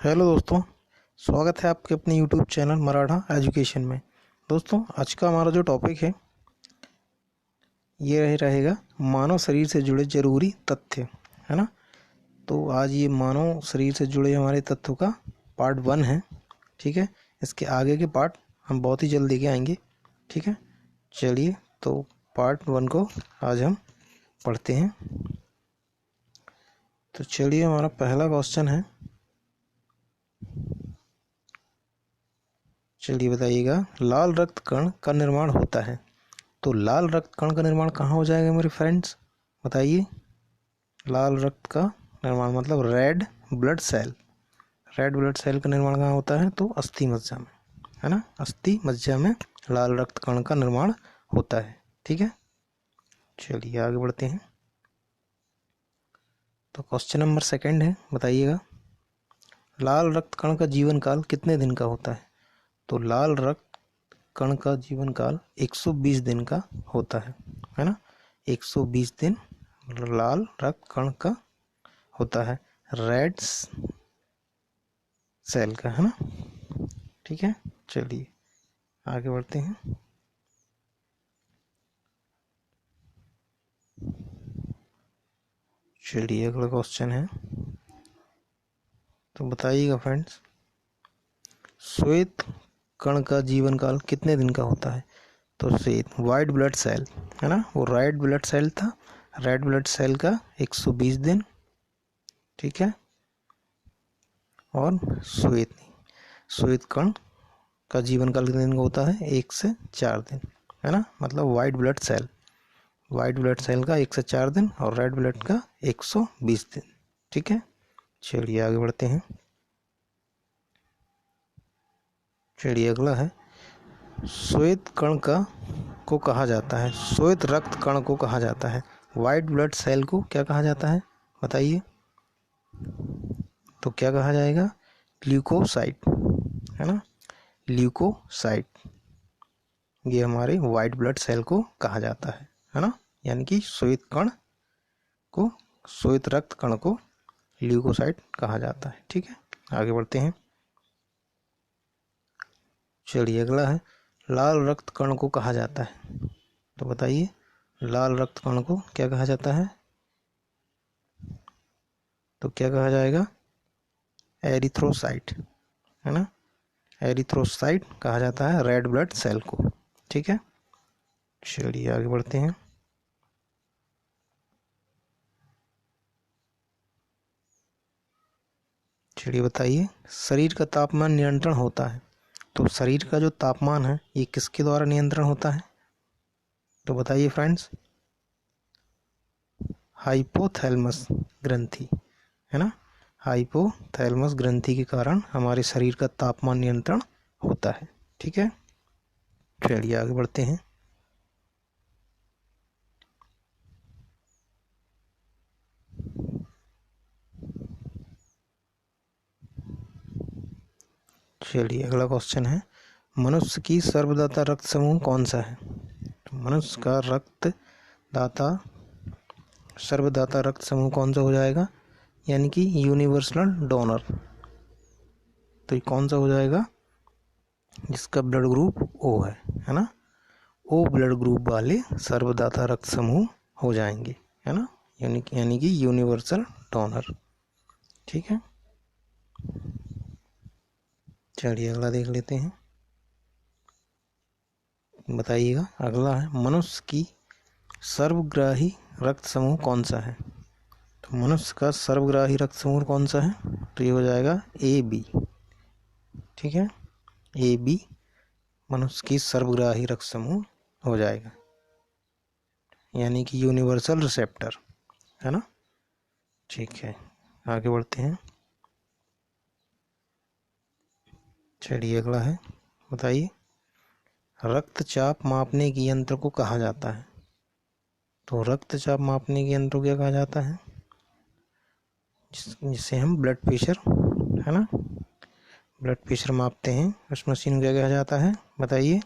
Hello दोस्तों, स्वागत है आपके अपने यूट्यूब चैनल मराठा एजुकेशन में। दोस्तों, आज का हमारा जो टॉपिक है ये रहेगा मानव शरीर से जुड़े जरूरी तथ्य, है ना। तो आज ये मानव शरीर से जुड़े हमारे तथ्यों का पार्ट 1 है। ठीक है, इसके आगे के पार्ट हम बहुत ही जल्द लेके आएंगे। ठीक है, चलिए तो पार्ट 1 को आज हम पढ़ते हैं। तो चलिए, हमारा पहला क्वेश्चन है, चलिए बताइएगा, लाल रक्त कण का निर्माण होता है। तो लाल रक्त कण का निर्माण कहाँ हो जाएगा मेरे फ्रेंड्स, बताइए। लाल रक्त का निर्माण मतलब red blood cell. Red blood cell का निर्माण कहाँ होता है? तो अस्थि मज्जा में, है ना। अस्थि मज्जा में लाल रक्त कण का निर्माण होता है। ठीक है, चलिए आगे बढ़ते हैं। तो क्वेश्चन नंबर 2 है, बताइएगा, लाल रक्त कण का जीवन काल कितने दिन का होता है? तो लाल रक्त कण का जीवन काल 120 दिन का होता है ना। 120 दिन लाल रक्त कण का होता है, रेड सेल का, है ना। ठीक है, चलिए आगे बढ़ते हैं। चलिए अगला क्वेश्चन है, तो बताइएगा फ्रेंड्स, श्वेत कण का जीवन काल कितने दिन का होता है? तो श्वेत वाइट ब्लड सेल, है ना, वो रेड ब्लड सेल था, रेड ब्लड सेल का 120 दिन। ठीक है, और श्वेत कण का जीवन काल कितने दिन का होता है? 1 से 4 दिन, है ना। मतलब वाइट ब्लड सेल का 1 से 4 दिन और रेड ब्लड का 120 दिन। ठीक है, चलिए आगे बढ़ते हैं। चलिए अगला है, श्वेत कण को कहा जाता है, श्वेत रक्त कण को कहा जाता है, वाइट ब्लड सेल को क्या कहा जाता है, बताइए। तो क्या कहा जाएगा? ल्यूकोसाइट, है ना, ल्यूकोसाइट। ये हमारे वाइट ब्लड सेल को कहा जाता है ना। यानी कि श्वेत रक्त कण को ल्यूकोसाइट कहा जाता है। ठीक है, आगे बढ़ते हैं। चलिए अगला है, लाल रक्त कण को कहा जाता है। तो बताइए, लाल रक्त कण को क्या कहा जाता है? तो क्या कहा जाएगा? एरिथ्रोसाइट, है ना, एरिथ्रोसाइट कहा जाता है रेड ब्लड सेल को। ठीक है, चलिए आगे बढ़ते हैं। चलिए बताइए, शरीर का तापमान नियंत्रण होता है। तो शरीर का जो तापमान है ये किसके द्वारा नियंत्रण होता है? तो बताइए फ्रेंड्स। हाइपोथैलेमस ग्रंथि, है ना, हाइपोथैलेमस ग्रंथि के कारण हमारे शरीर का तापमान नियंत्रण होता है। ठीक है, चलिए आगे बढ़ते हैं। चलिए अगला क्वेश्चन है, मनुष्य की सर्वदाता रक्त समूह कौन सा है? तो मनुष्य का सर्वदाता रक्त समूह कौन सा हो जाएगा? यानी कि यूनिवर्सल डोनर। तो ये कौन सा हो जाएगा? जिसका ब्लड ग्रुप ओ है ना। ओ ब्लड ग्रुप वाले सर्वदाता रक्त समूह हो जाएंगे, है ना, यानी कि यूनिवर्सल डोनर। ठीक है, चलिए अगला देख लेते हैं। बताइएगा, अगला है, मनुष्य की सर्वग्राही रक्त समूह कौन सा है? तो मनुष्य का सर्वग्राही रक्त समूह कौन सा है? तो ये हो जाएगा ए बी। ठीक है, ए बी मनुष्य की सर्वग्राही रक्त समूह हो जाएगा, यानी कि यूनिवर्सल रिसेप्टर, है ना। ठीक है, आगे बढ़ते हैं। चलिए अगला है, बताइए, रक्तचाप मापने के यंत्र को कहा जाता है। तो रक्तचाप मापने के यंत्र को क्या कहा जाता है? जिससे हम ब्लड प्रेशर, है ना, ब्लड प्रेशर मापते हैं, उस मशीन को क्या कहा जाता है, बताइए।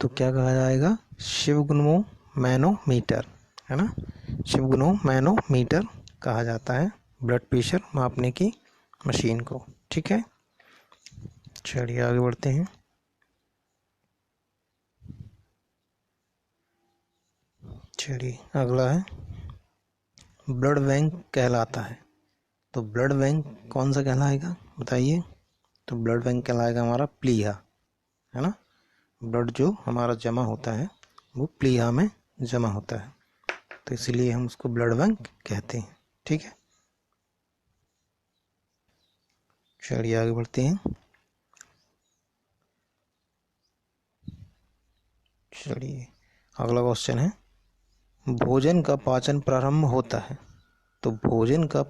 तो क्या कहा जाएगा? शिवगुणमो मैनोमीटर, है ना, शिवगुनो मैनोमीटर कहा जाता है ब्लड प्रेशर मापने की मशीन को। ठीक है, चलिए आगे बढ़ते हैं। चलिए अगला है ब्लड बैंक कहलाता है। तो ब्लड बैंक कौन सा कहलाएगा बताइए। तो ब्लड बैंक कहलाएगा हमारा प्लीहा, है ना। ब्लड जो हमारा जमा होता है वो प्लीहा में जमा होता है, तो इसीलिए हम उसको ब्लड बैंक कहते हैं। ठीक है, चलिए आगे बढ़ते हैं। चलिए अगला क्वेश्चन है भोजन का पाचन प्रारंभ होता है। तो भोजन का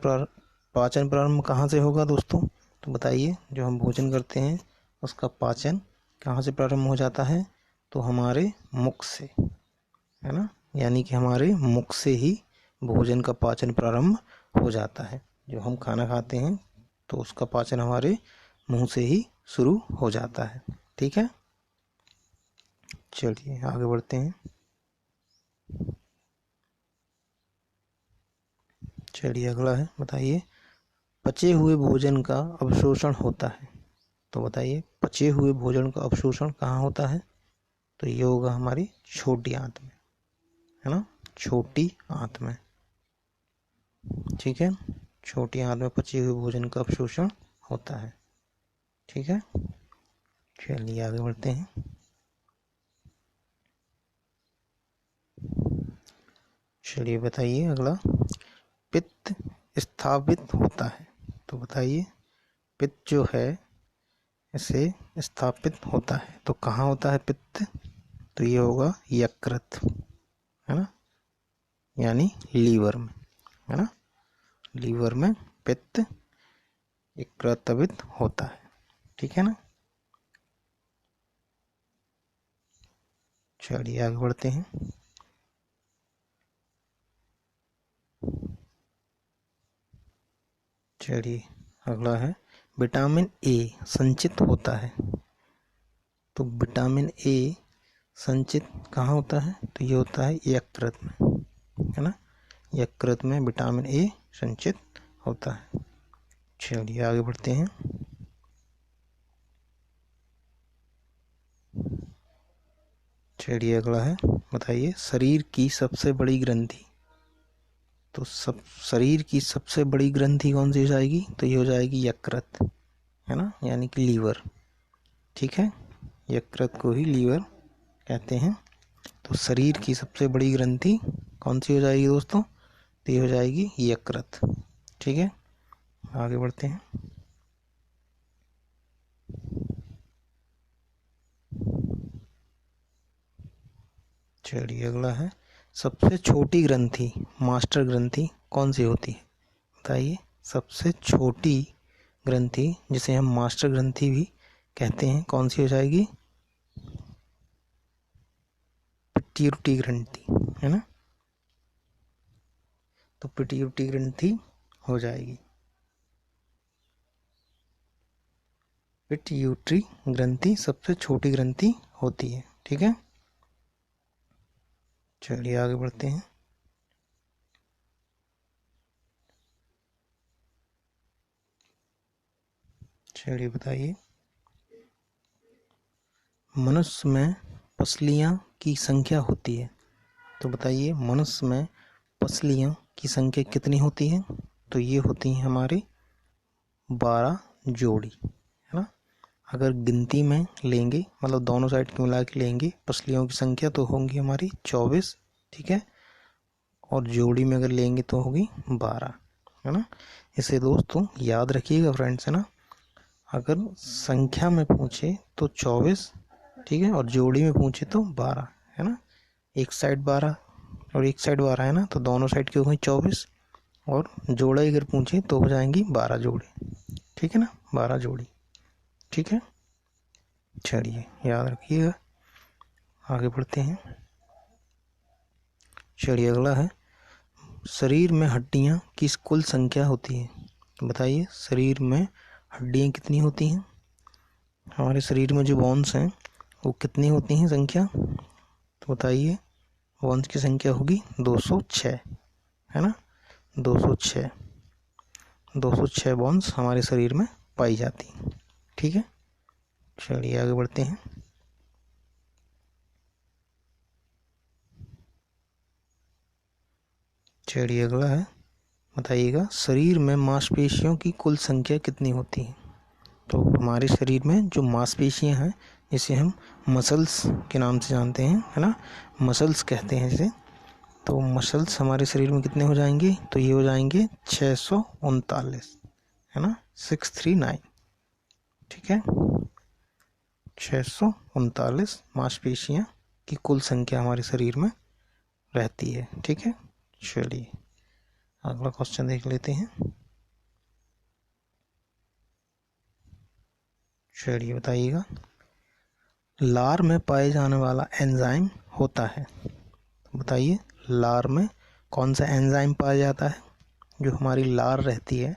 पाचन प्रारंभ कहाँ से होगा दोस्तों। तो बताइए, जो हम भोजन करते हैं उसका पाचन कहाँ से प्रारंभ हो जाता है। तो हमारे मुख से, है ना। यानी कि हमारे मुख से ही भोजन का पाचन प्रारंभ हो जाता है। जो हम खाना खाते हैं तो उसका पाचन हमारे मुंह से ही शुरू हो जाता है। ठीक है, चलिए आगे बढ़ते हैं। चलिए अगला है, बताइए पचे हुए भोजन का अवशोषण होता है। तो बताइए पचे हुए भोजन का अवशोषण कहाँ होता है। तो ये होगा हमारी छोटी आंत में, है ना, छोटी आंत में। ठीक है, छोटी आंत में पचे हुए भोजन का अवशोषण होता है। ठीक है, चलिए आगे बढ़ते हैं। चलिए बताइए अगला पित्त स्थापित होता है। तो बताइए पित्त जो है इसे स्थापित होता है तो कहाँ होता है पित्त। तो ये होगा यकृत, है ना, यानी लीवर में, है ना। लीवर में पित्त स्थापित होता है। ठीक है ना, चलिए आगे बढ़ते हैं। चलिए अगला है विटामिन ए संचित होता है। तो विटामिन ए संचित कहाँ होता है। तो ये होता है यकृत में, है ना। यकृत में विटामिन ए संचित होता है। चलिए आगे बढ़ते हैं। चलिए अगला है, बताइए शरीर की सबसे बड़ी ग्रंथि। तो शरीर की सबसे बड़ी ग्रंथि कौन सी हो जाएगी। तो ये हो जाएगी यकृत, है ना, यानी कि लीवर। ठीक है, यकृत को ही लीवर कहते हैं। तो शरीर की सबसे बड़ी ग्रंथि कौन सी हो जाएगी दोस्तों। तो ये हो जाएगी यकृत। ठीक है, आगे बढ़ते हैं। चलिए अगला है सबसे छोटी ग्रंथि मास्टर ग्रंथि कौन सी होती है। बताइए सबसे छोटी ग्रंथि जिसे हम मास्टर ग्रंथि भी कहते हैं कौन सी हो जाएगी। पिट्यूटरी ग्रंथि, है ना। तो पिट्यूटरी ग्रंथि हो जाएगी। पिट्यूटरी ग्रंथि सबसे छोटी ग्रंथि होती है। ठीक है, चलिए आगे बढ़ते हैं। चलिए बताइए मनुष्य में पसलियाँ की संख्या होती है। तो बताइए मनुष्य में पसलियों की संख्या कितनी होती है। तो ये होती हैं हमारे 12 जोड़ी, है ना। अगर गिनती में लेंगे मतलब दोनों साइड की मिला के लेंगे पसलियों की संख्या तो होंगी हमारी 24। ठीक है, और जोड़ी में अगर लेंगे तो होगी 12, है ना। इसे दोस्तों याद रखिएगा फ्रेंड्स, है ना। अगर संख्या में पूछे तो 24, ठीक है, और जोड़ी में पूछे तो 12, है ना। एक साइड 12 और एक साइड 12, है ना, तो दोनों साइड की हो गई 24 और जोड़ा अगर पूछे तो हो जाएंगी 12 जोड़ी। ठीक है ना, 12 जोड़ी। ठीक है, चलिए याद रखिएगा, आगे बढ़ते हैं। चलिए अगला है शरीर में हड्डियां की कुल संख्या होती है। बताइए शरीर में हड्डियां कितनी होती हैं। हमारे शरीर में जो बोन्स हैं वो कितनी होती हैं संख्या। तो बताइए बोन्स की संख्या होगी 206, है ना, 206 बोन्स हमारे शरीर में पाई जाती हैं। ठीक है, चलिए आगे बढ़ते हैं। चलिए अगला है, बताइएगा शरीर में मांसपेशियों की कुल संख्या कितनी होती है। तो हमारे शरीर में जो मांसपेशियां हैं, जिसे हम मसल्स के नाम से जानते हैं, है ना, मसल्स कहते हैं इसे। तो मसल्स हमारे शरीर में कितने हो जाएंगे, तो ये हो जाएंगे 639, है ना, 639। ठीक है, 639 मांसपेशियां की कुल संख्या हमारे शरीर में रहती है। ठीक है, चलिए अगला क्वेश्चन देख लेते हैं। चलिए बताइएगा, लार में पाए जाने वाला एंजाइम होता है। तो बताइए लार में कौन सा एंजाइम पाया जाता है। जो हमारी लार रहती है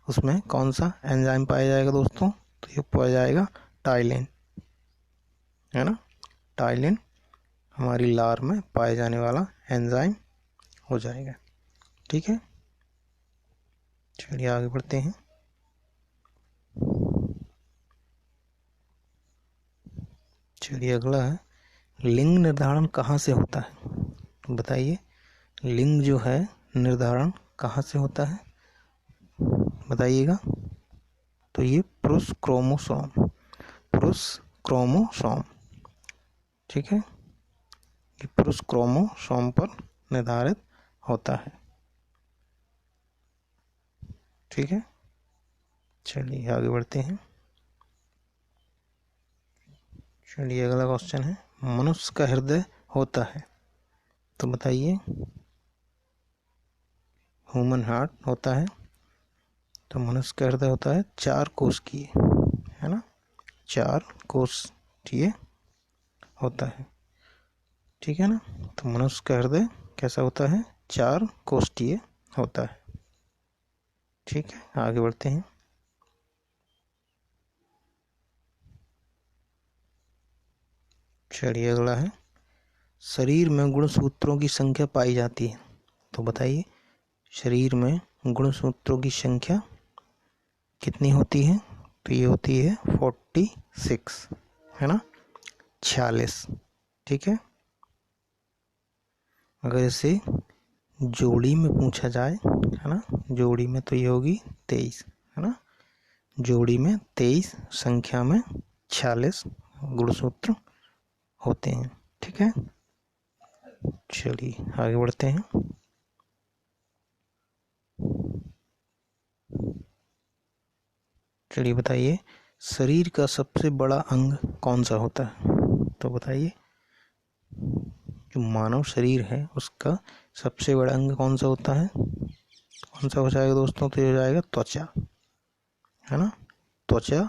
उसमें कौन सा एंजाइम पाया जाएगा दोस्तों, तो ये पाया जाएगा टाइलिन, है ना, टाइलिन हमारी लार में पाए जाने वाला एंजाइम हो जाएगा। ठीक है, चलिए आगे बढ़ते हैं। चलिए अगला है, लिंग निर्धारण कहाँ से होता है। बताइए लिंग जो है निर्धारण कहाँ से होता है, बताइएगा। तो ये पुरुष क्रोमोसोम, ठीक है, ये पुरुष क्रोमोसोम पर निर्धारित होता है। ठीक है, चलिए आगे बढ़ते हैं। चलिए अगला क्वेश्चन है, मनुष्य का हृदय होता है। तो बताइए ह्यूमन हार्ट होता है। तो मनुष्य का हृदय होता है 4 कोशिकीय, है ना, 4 कोशिकीय होता है। ठीक है ना, तो मनुष्य का हृदय कैसा होता है, 4 कोशिकीय होता है। ठीक है, आगे बढ़ते हैं। चलिए अगला है, शरीर में गुणसूत्रों की संख्या पाई जाती है। तो बताइए शरीर में गुणसूत्रों की संख्या कितनी होती है, तो ये होती है 46, है ना, 46। ठीक है, अगर इसे जोड़ी में पूछा जाए, है ना, जोड़ी में तो ये होगी 23, है ना, जोड़ी में 23, संख्या में 46 गुणसूत्र होते हैं। ठीक है, चलिए आगे बढ़ते हैं। चलिए बताइए शरीर का सबसे बड़ा अंग कौन सा होता है। तो बताइए जो मानव शरीर है उसका सबसे बड़ा अंग कौन सा होता है, कौन सा हो जाएगा दोस्तों, तो ये हो जाएगा त्वचा, है ना, त्वचा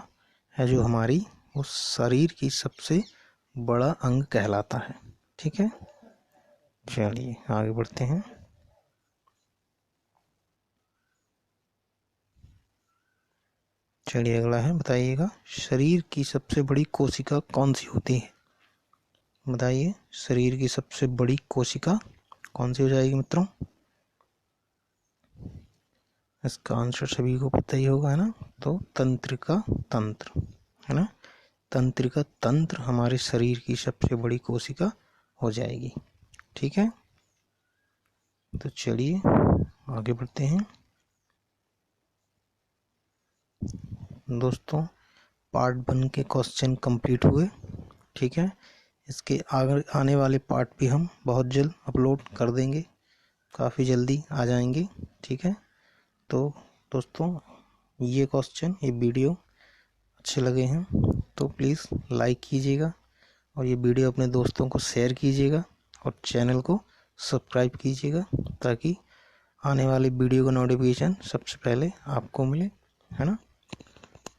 है जो हमारी उस शरीर की सबसे बड़ा अंग कहलाता है। ठीक है, चलिए आगे बढ़ते हैं। चलिए अगला है, बताइएगा शरीर की सबसे बड़ी कोशिका कौन सी होती है। बताइए शरीर की सबसे बड़ी कोशिका कौन सी हो जाएगी मित्रों। इसका आंसर सभी को पता ही होगा, है ना, तो तंत्रिका तंत्र, है ना, तंत्रिका तंत्र हमारे शरीर की सबसे बड़ी कोशिका हो जाएगी। ठीक है, तो चलिए आगे बढ़ते हैं। दोस्तों पार्ट 1 के क्वेश्चन कंप्लीट हुए। ठीक है, इसके आगे आने वाले पार्ट भी हम बहुत जल्द अपलोड कर देंगे, काफ़ी जल्दी आ जाएंगे। ठीक है, तो दोस्तों ये क्वेश्चन, ये वीडियो अच्छे लगे हैं तो प्लीज़ लाइक कीजिएगा और ये वीडियो अपने दोस्तों को शेयर कीजिएगा और चैनल को सब्सक्राइब कीजिएगा ताकि आने वाली वीडियो का नोटिफिकेशन सबसे पहले आपको मिले, है ना।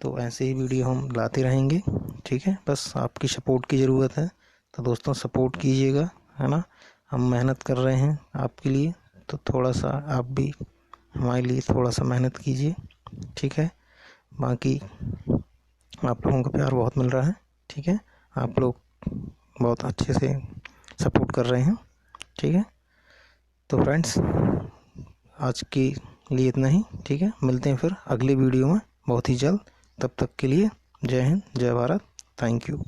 तो ऐसे ही वीडियो हम लाते रहेंगे। ठीक है, बस आपकी सपोर्ट की ज़रूरत है, तो दोस्तों सपोर्ट कीजिएगा, है ना। हम मेहनत कर रहे हैं आपके लिए, तो थोड़ा सा आप भी हमारे लिए थोड़ा सा मेहनत कीजिए। ठीक है, बाकी आप लोगों का प्यार बहुत मिल रहा है। ठीक है, आप लोग बहुत अच्छे से सपोर्ट कर रहे हैं। ठीक है, तो फ्रेंड्स आज के लिए इतना ही, ठीक है। मिलते हैं फिर अगले वीडियो में बहुत ही जल्द। तब तक के लिए जय हिंद, जय भारत, थैंक यू।